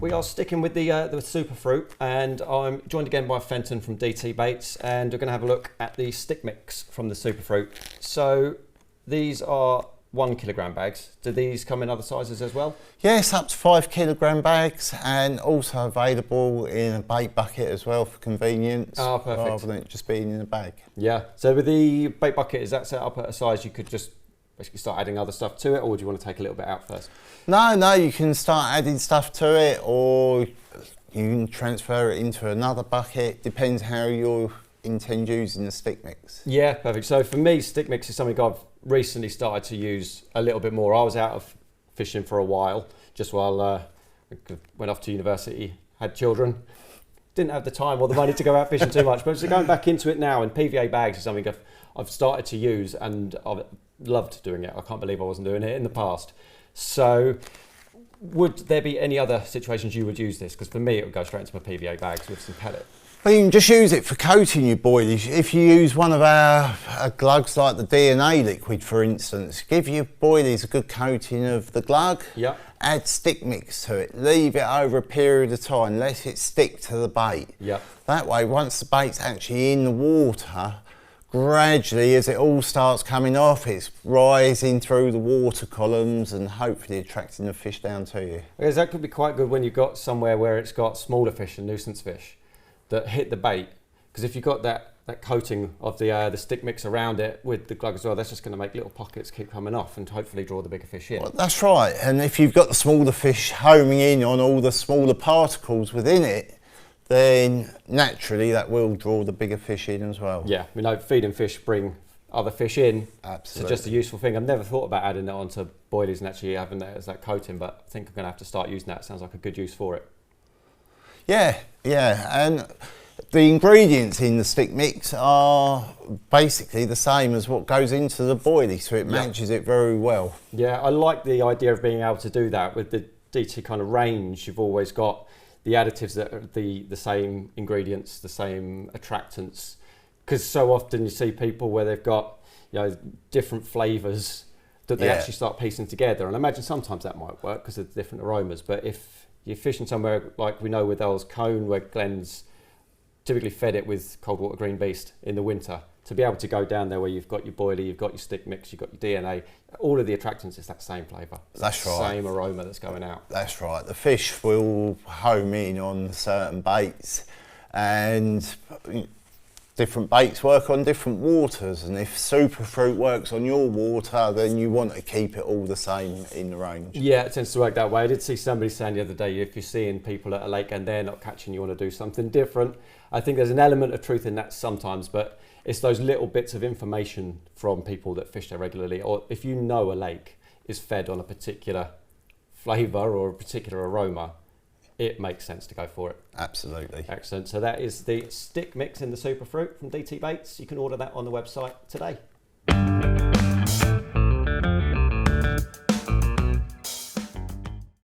we are sticking with the Supa Fruit, and I'm joined again by Fenton from DT Baits, and we're going to have a look at the stick mix from the Supa Fruit. So these are 1 kilogram bags. Do these come in other sizes as well? Yes, up to 5 kilogram bags, and also available in a bait bucket as well for convenience. Oh, perfect. Rather than it just being in a bag. Yeah. So with the bait bucket, is that set up at a size you could just basically start adding other stuff to it, or do you want to take a little bit out first? No, you can start adding stuff to it, or you can transfer it into another bucket. Depends how you intend using the stick mix. Yeah, perfect. So for me, stick mix is something I've recently started to use a little bit more. I was out of fishing for a while, just while I went off to university, had children. Didn't have the time or the money to go out fishing too much, but going back into it now, and PVA bags is something I've started to use, and I've loved doing it. I can't believe I wasn't doing it in the past. So would there be any other situations you would use this? Because for me, it would go straight into my PVA bags with some pellet. Well, you can just use it for coating your boilies. If you use one of our glugs like the DNA liquid, for instance, give your boilies a good coating of the glug. Yeah. Add stick mix to it. Leave it over a period of time. Let it stick to the bait. Yeah. That way, once the bait's actually in the water, gradually, as it all starts coming off, it's rising through the water columns and hopefully attracting the fish down to you. Because that could be quite good when you've got somewhere where it's got smaller fish and nuisance fish that hit the bait. Because if you've got that coating of the stick mix around it with the glug as well, that's just going to make little pockets keep coming off and hopefully draw the bigger fish in. Well, that's right. And if you've got the smaller fish homing in on all the smaller particles within it, then naturally that will draw the bigger fish in as well. Yeah, we know feeding fish bring other fish in. Absolutely. So just a useful thing. I've never thought about adding that onto boilies and actually having that as that coating, but I think I'm going to have to start using that. It sounds like a good use for it. Yeah, and the ingredients in the stick mix are basically the same as what goes into the boilie, so it matches it very well. Yeah, I like the idea of being able to do that. With the DT kind of range, you've always got the additives that are the same ingredients, the same attractants, because so often you see people where they've got different flavours that they actually start piecing together, and I imagine sometimes that might work because of the different aromas. But if you're fishing somewhere like we know with Earl's Cone, where Glenn's typically fed it with cold water green beast in the winter, to be able to go down there where you've got your boilie, you've got your stick mix, you've got your DNA, all of the attractants is that same flavour. That's right. Same aroma that's going out. That's right. The fish will home in on certain baits, and different baits work on different waters, and if Supa Fruit works on your water, then you want to keep it all the same in the range. Yeah, it tends to work that way. I did see somebody saying the other day, if you're seeing people at a lake and they're not catching, you want to do something different. I think there's an element of truth in that sometimes, but it's those little bits of information from people that fish there regularly, or if you know a lake is fed on a particular flavour or a particular aroma, it makes sense to go for it. Absolutely. Excellent. So that is the stick mix in the Supa Fruit from DT Baits. You can order that on the website today.